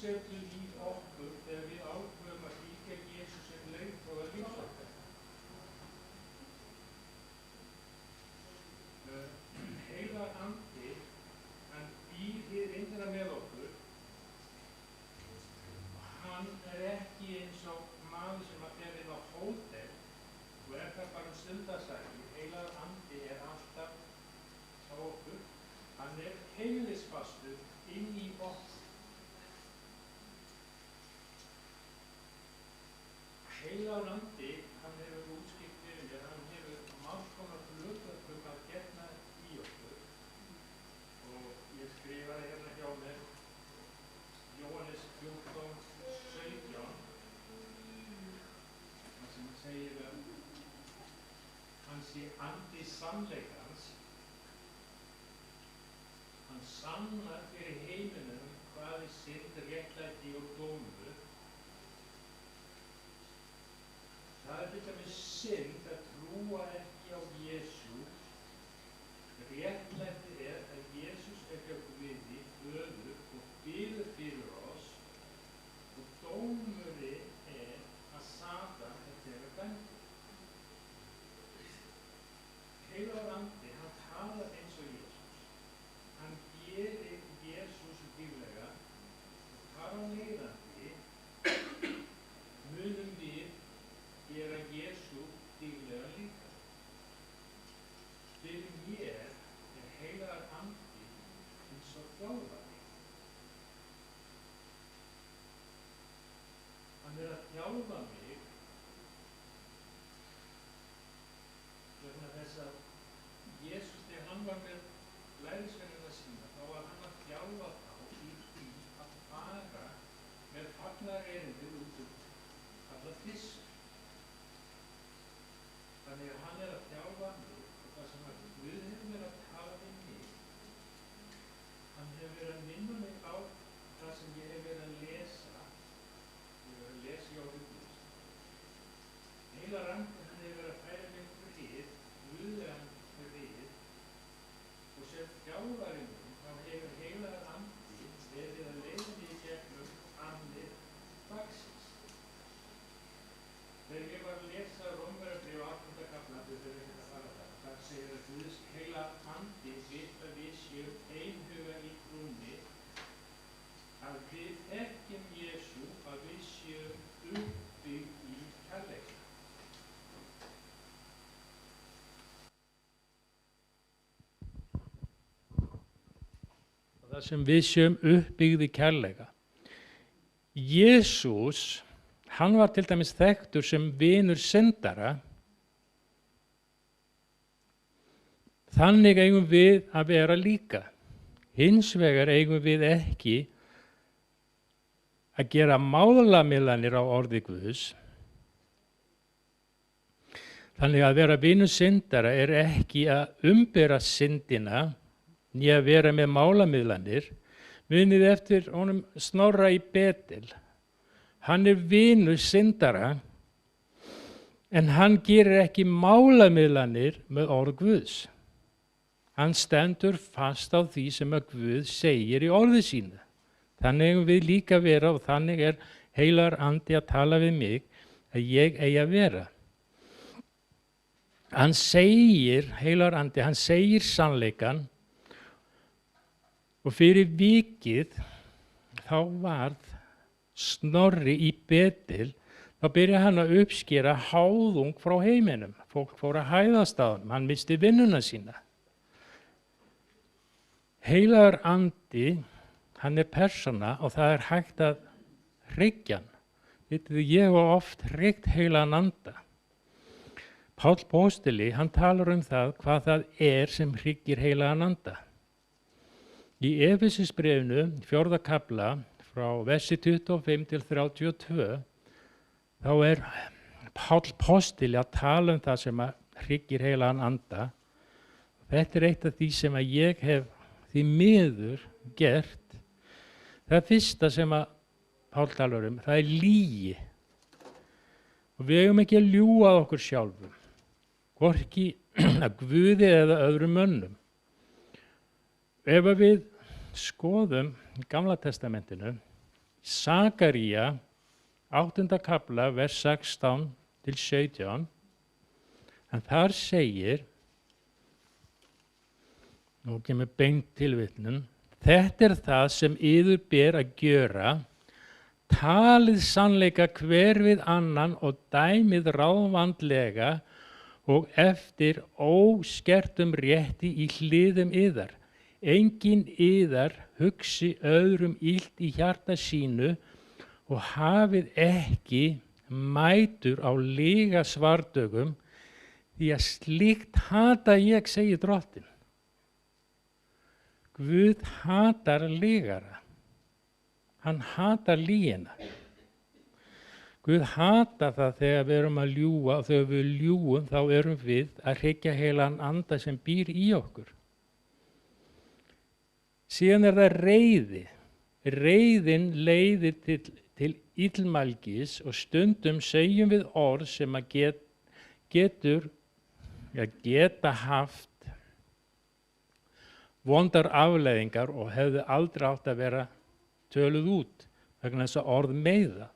búsetu í okkur þegar við ákveðum að fylgja Jesú sem leiðtoga lífs okkar. Heilagur andi, hann býr hér innra með okkur. Hann ekki eins og maður sem að fer inn á hótel og það bara stundarsæki. Heilagur andi alltaf á okkur. Hann heilisfastur inn í okkur. Heilagur andi, hann hefur útskýrt fyrir mér, hann hefur margs konar hlutverkum að gegna í okkur. Og ég skrifaði hérna hjá mér Jóhannes 14:17, þar sem segir að hann sé andi sannleikans. Hann sannar fyrir heiminum hvað er synd, réttlæti og dómur. Það til dæmis synd að trúa ekki á Jesú. Réttlæti að Jesús hjá Guði, Föður og biður fyrir oss. Og dómurinn að Satan þeirra dæmdur. Heilagur andi, hann talar eins og Jesús. Hann gerir Jesús líflega og þar á leiðandi munum við gera Jesú líflega líka. Fyrir mér heilagur andi eins og þjálfari. Hann að þjálfa mig vegna þess að Jesús, þegar hann var með lærisveinana sína, þá var hann að þjálfa þá í því að fara með fagnaðarerindið út alla fisk. Þannig að hann að þjálfa mig og það sem að Guð hefur verið að tala við mig. Hann hefur verið að minna mig á það sem ég hef verið að lesa. Ég hef verið að lesa í orði Guðs. Heilagur andi, hann hefur verið að færa mig frið, Guðlegan frið. Og sem þjálfari minn, þá hefur heilagur andi verið að leiða mig í gegnum annir dagsins. Þegar ég var að lesa Rómverjabréf 8. kafla, þar segir að Guðs heilagur andi vill að við séum einhuga í trúnni, að við þekkjum Jesú, að við séum uppbyggð í kærleika. Það sem við séum uppbyggð í kærleika. Jesús, hann var til dæmis þekktur sem vinur syndara. Þannig eigum við að vera líka. Hins vegar eigum við ekki að gera málamiðlanir á orði Guðs. Þannig að vera vinur syndara er ekki að umbera syndina, né að vera með málamiðlanir. Munið eftir honum Snorra í Betel. Hann er vinur syndara, en hann gerir ekki málamiðlanir með orð Guðs. Hann stendur fast á því sem að Guð segir í orði sínu. Þannig eigum við líka vera og þannig er heilagur andi að tala við mig að ég eigi að vera. Hann segir, heilagur andi, hann segir sannleikan og fyrir vikið þá varð Snorri í Betel, þá byrjaði hann að uppskera háðung frá heiminum. Fólk fór að hæðast á hann, hann misti vinnuna sína. Heilagur andi, hann er persóna og það er hægt að hryggja hann. Vitið þið, ég hef oft hryggt heilagan anda. Páll Póstili, hann talar það hvað það er sem hryggir heilagan anda. Í Efesisbréfinu, 4. kafla, frá versi 25 til 32, þá er Páll Póstili að tala það sem að hryggir heilagan anda. Þetta er eitt af því sem að ég hef því miður gert. Það fyrsta sem að Páll talar það er lygi. Og við eigum ekki að ljúga að okkur sjálfum, hvorki að Guði eða öðrum mönnum. Ef við skoðum Gamla testamentinu, Sakaría, 8. kafla, vers 16 til 17, en þar segir, nú kemur beint tilvitnun, þetta það sem yður ber að gjöra, talið sannleika hver við annan og dæmið ráðvandlega og eftir óskertum rétti í hliðum yðar. Enginn yðar hugsi öðrum illt í hjarta sínu og hafið ekki mætur á lyga svardögum, því að slíkt hata ég, segir Drottinn. Guð hatar lygara. Hann hatar lygina. Guð hatar það þegar við erum að ljúga og þegar við ljúgum þá erum við að hryggja heilan anda sem býr í okkur. Síðan það reiði. Reiðin leiðir til illmælgis og stundum segjum við orð sem að geta haft vondar afleiðingar og hefðu aldrei átt að vera töluð út vegna þess að orð meiða.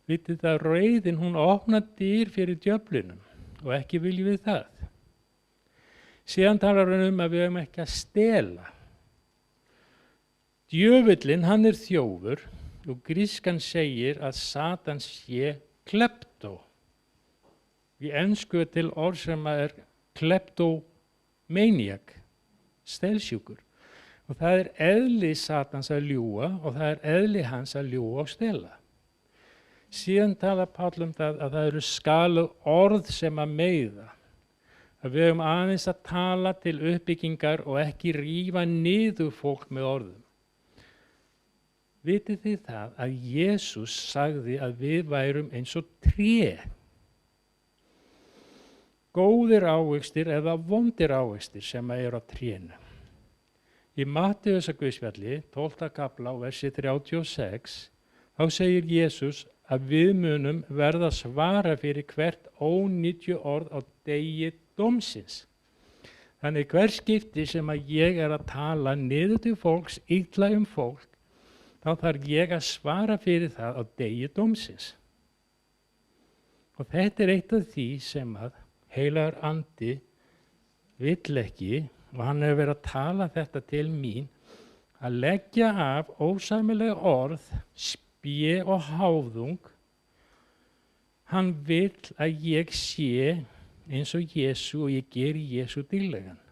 Vitið það, reiðin hún opnar dyr fyrir djöflinum og ekki viljum við það. Síðan talar hann að við höfum ekki að stela. Djöfullinn, hann þjófur og grískan segir að Satan sé kleptó. Í ensku til orð sem kleptomaniak, stelsjúkur. Og það eðli Satans að ljúga og það eðli hans að ljúga og stela. Síðan talar Páll það að það eru skaluð orð sem að meiða. Að við höfum aðeins að tala til uppbyggingar og ekki rífa niður fólk með orðum. Vitið þið það að Jesús sagði að við værum eins og tré. Góðir ávextir eða vondir ávextir sem eru á trénu. Í Matteusar guðspjalli, 12. kafla og versi 36, þá segir Jesús að við munum verða svara fyrir hvert ónýtju orð á degi dómsins. Þannig hver skipti sem að ég að tala niður til fólks, illa fólk, þá þarf ég að svara fyrir það á degi dómsins. Og þetta eitt af því sem að heilagur andi vill ekki, og hann hefur verið að tala þetta til mín, að leggja af ósæmileg orð, spé og háðung. Hann vill að ég sé eins og Jesú og ég geri Jesú dýrlegan.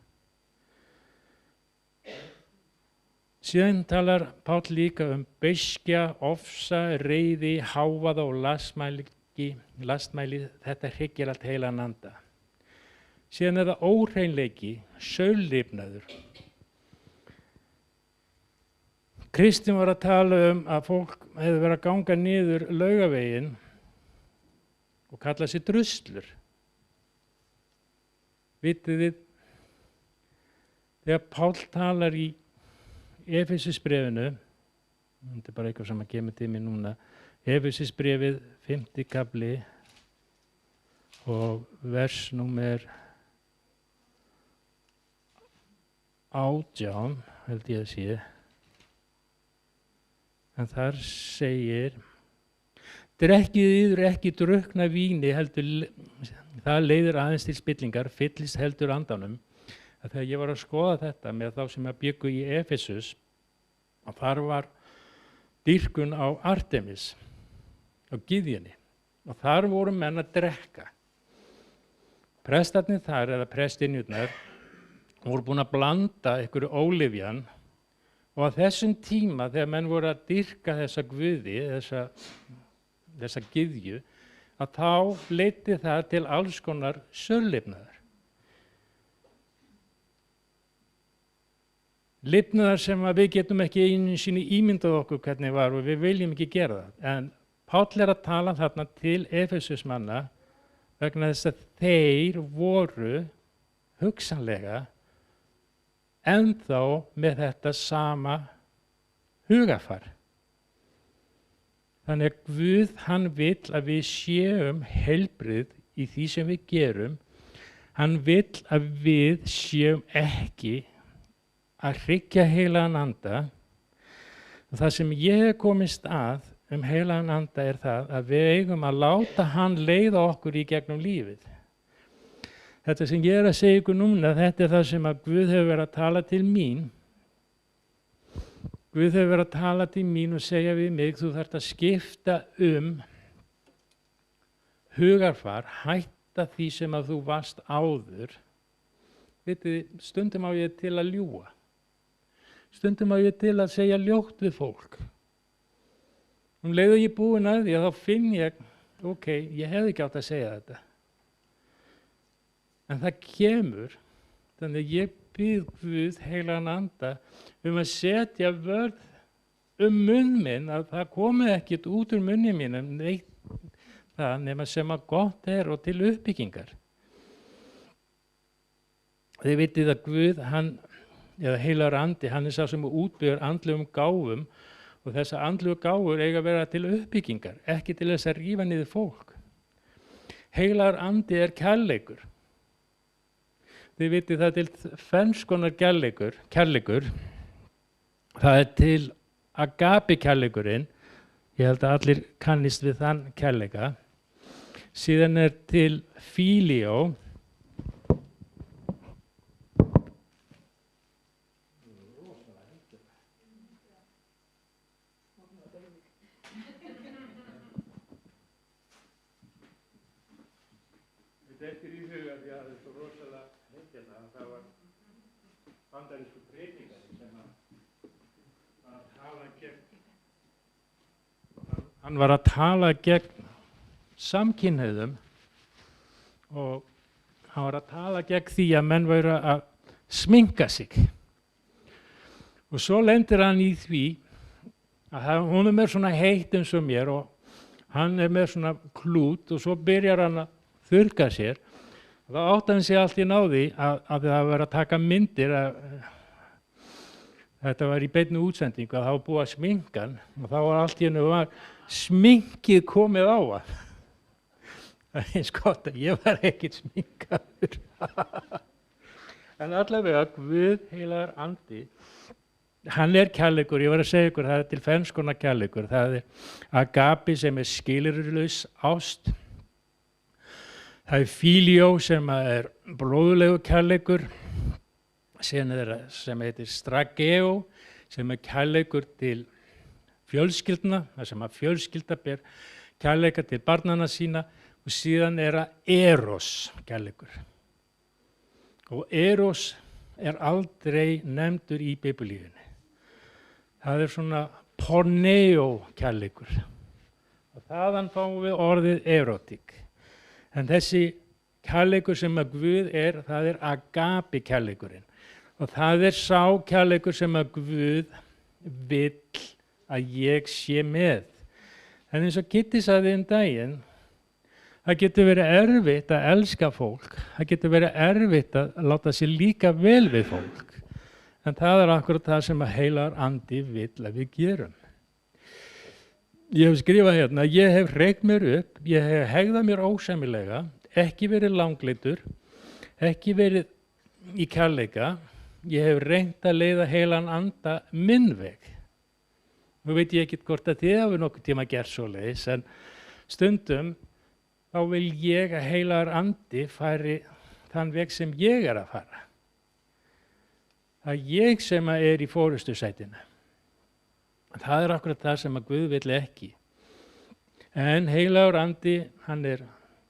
Síðan talar Páll líka beiskja, ofsa, reiði, hávaða og lastmæli, þetta hryggir allt heilan anda. Síðan það óhreinleiki, saurlifnaður. Kristinn var að tala að fólk hefði verið að ganga niður Laugaveginn og kalla sig druslur. Vitið þið, þegar Páll talar í Efesisbréfinu, þetta bara eitthvað sem að kemur til mig núna, Efesisbréfið 5. kafli og vers númer 18, held ég að sé. En þar segir, drekkið yður ekki drukkna víni, heldur, það leiðir aðeins til spillingar, fyllist heldur andanum. Að þegar ég var að skoða þetta með þá sem að byggu í Efesus, og þar var dýrkun á Artemis, á gyðjunni, og þar voru menn að drekka. Prestarnir þar, eða prestinjurnar, voru búin að blanda einhverju ólifjan, og á þessum tíma þegar menn voru að dýrka þessa guði, þessa gyðju, að þá leiddi það til alls konar saurlifnaðar. Lifnaðar sem við getum ekki einu sinni ímyndað okkur hvernig var og við viljum ekki gera það. En Páll að tala þarna til Efesusmanna vegna þess að þeir voru hugsanlega ennþá með þetta sama hugafar. Þannig að Guð, hann vill að við séum heilbrigð í því sem við gerum. Hann vill að við séum ekki að hryggja heilagan anda. Og það sem ég hef komist að heilagan anda er það að við eigum að láta hann leiða okkur í gegnum lífið. Þetta sem ég er að segja ykkur núna, þetta er það sem að Guð hefur verið að tala til mín. Guð hefur verið að tala til mín og segja við mig, þú þarft að skipta hugarfar, hætta því sem að þú varst áður. Vitið, stundum á ég til að ljúga. Stundum á ég til að segja ljótt við fólk. Leið og ég búin að því að þá finn ég, ok, ég hefði ekki átt að segja þetta. En það kemur, þannig að ég bið Guð heilagan anda að setja vörð munn minn, að það komi ekkert út úr munni mínum, neitt það nema sem að gott er og til uppbyggingar. Þið vitið að Guð, eða heilagur andi, hann er sá sem útbyggur andlegum gáfum og þessar andlegu gáfur eiga að vera til uppbyggingar, ekki til þess að rífa niður fólk. Heilagur andi er kærleikur. Þið vitið það til ferns konar kærleikur. Það er til agape kærleikurinn, ég held að allir kannist við þann kærleika. Síðan er til filio. Þetta er í huga því að það er svo rosalega heitt að það var bandarískur predikari sem að tala gegn, hann var að tala gegn samkynhneigðum og hann var að tala gegn því að menn væru að sminka sig. Og svo lendir hann í því að honum er svona heitt eins og mér og hann er með svona klút og svo byrjar hann að þurrka sér. Þá átti hann sig allt í náði að það var að taka myndir þetta var í beinni útsendingu að það var búið að sminka hann og þá var allt í hennu sminkið komið á hann. Það er eins gott að ég var ekkert sminkaður. En allavega Guð heilagur andi, hann er kærleikur, ég var að segja ykkur, það er til ferns konar kærleikur. Það er agape sem er skilyrðislaus ást. Það er filio sem er bróðulegu kærleikur, sem heitir strageo, sem er kærleikur til fjölskyldna, það sem að fjölskylda ber kærleika til barnana sína og síðan er það eros kærleikur. Og eros er aldrei nefndur í Biblíunni. Það er svona porneo kærleikur og þaðan fáum við orðið erotík. En þessi kærleikur sem að Guð er, það er agape kærleikurinn. Og það er sá kærleikur sem að Guð vill að ég sé með. En eins og Kitty sagði daginn, það getur verið erfitt að elska fólk. Það getur verið erfitt að láta sér líka vel við fólk. En það er akkurat það sem að heilagur andi vill að við gerum. Ég hef skrifað hérna, ég hef reykt mér upp, ég hef hegðað mér ósæmilega, ekki verið langleitur, ekki verið í kærleika, ég hef reynt að leiða heilagan anda minn veg. Nú veit ég ekki hvort að þið hafi nokkuð tíma gert svoleiðis, en stundum þá vil ég að heilagur andi fari þann veg sem ég er að fara. Það er ég sem er í forystusætinu. Það er akkurat það sem að Guð vill ekki. En heilagur andi, hann er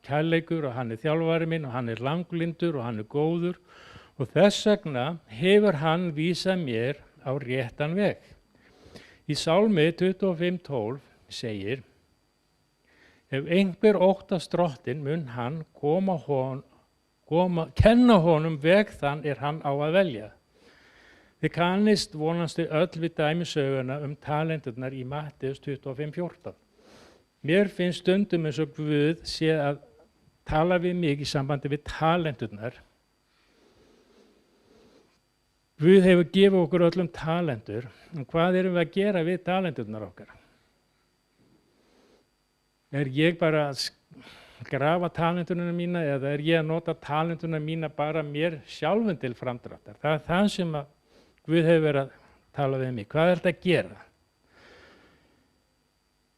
kærleikur og hann er þjálfari minn og hann er langlyndur og hann er góður og þess vegna hefur hann vísað mér á réttan veg. Í Sálmi 25:12 segir: Ef einhver óttast Drottinn mun hann kenna honum veg þann er hann á að velja. Þið kannist vonandi öll við dæmisöguna talenturnar í Matteus 25:14. Mér finnst stundum eins og Guð sé að tala við mig í sambandi við talenturnar. Guð hefur gefið okkur öllum talentur, en hvað erum við að gera við talenturnar okkar? Er ég bara að grafa talenturna mína eða er ég að nota talenturna mína bara mér sjálfum til framdráttar? Það er það sem að Guð hefur verið að tala við mig. Hvað er þetta að gera?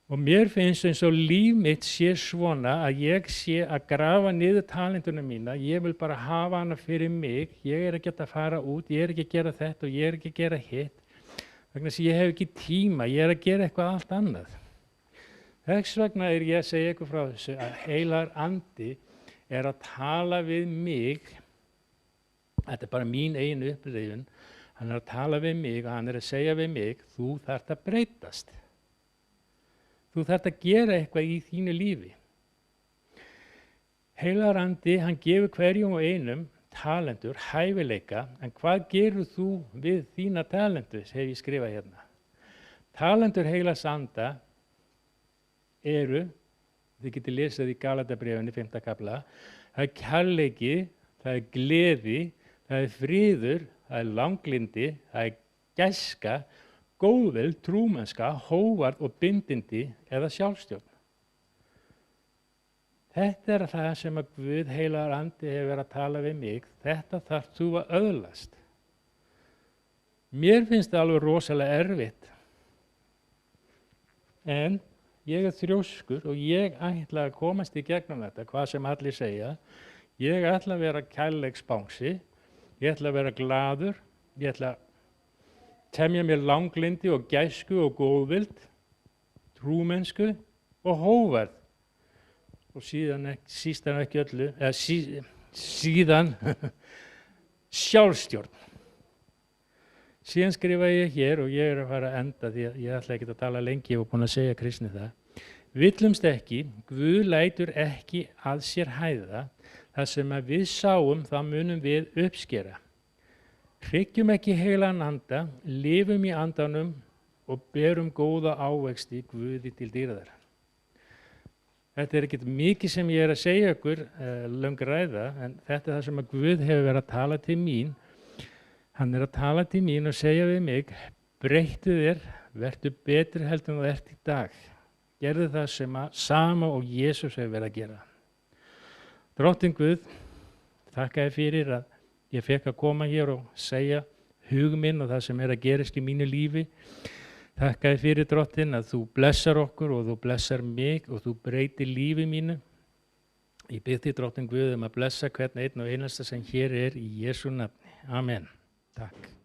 Og mér finnst eins og líf mitt sé svona að ég sé að grafa niður talentuna mína, ég vil bara hafa hana fyrir mig, ég er ekki að fara út, ég er ekki að gera þetta og ég er ekki að gera hitt, vegna þess að ég hef ekki tíma, ég er að gera eitthvað allt annað. Þess vegna er ég að segja ykkur frá þessu að heilagur andi er að tala við mig, þetta er bara mín eigin upplifun, hann er að tala við mig og hann er að segja við mig, þú þarft að breytast. Þú þarft að gera eitthvað í þínu lífi. Heilagur andi, hann gefur hverjum og einum talentur, hæfileika, en hvað gerur þú við þína talentur, hef ég skrifað hérna. Talentur heilags anda eru, þið getið lesið í Galatabréfinu 5. kafla, það er kærleiki, það er gleði, það er friður, það er langlindi, það er gæska, góðvild, trúmennska, hógværð og bindindi eða sjálfstjórn. Þetta er það sem að Guð heilagur andi hefur verið að tala við mig. Þetta þarf þú að öðlast. Mér finnst það alveg rosalega erfitt. En ég er þrjóskur og ég ætla að komast í gegnum þetta, hvað sem allir segja. Ég ætla að vera kærleiksbangsi, ég ætla að vera glaður, ég ætla að temja mér langlindi og gæsku og góðvild, trúmennsku og hógværð. Og síðan ekki öllu, eða síðan sjálfstjórn. Síðan skrifa ég hér og ég er að fara að enda því að ég ætla ekki að tala lengi, ég var búin að segja Kristni það. Villumst ekki, Guð lætur ekki að sér hæða, það sem að við sáum það munum við uppskera. Hryggjum ekki heilagan anda, lifum í andanum og berum góða ávexti Guði til dýrðar. Þetta er ekkert mikið sem ég er að segja ykkur, löng ræða, en þetta er það sem að Guð hefur verið að tala til mín. Hann er að tala til mín og segja við mig, breyttu þér, vertu betri heldur en þú ert í dag. Gerðu það sem að sama og Jesús hefur verið að gera. Drottinn Guð, þakka þér fyrir að ég fekk að koma hér og segja hug minn og það sem er að gerast í mínu lífi. Þakka þér fyrir Drottinn að þú blessar okkur og þú blessar mig og þú breytir lífi mínu. Ég bið þig Drottinn Guð að blessa hvern einn og einasta sem hér er í Jesú nafni. Amen. Takk.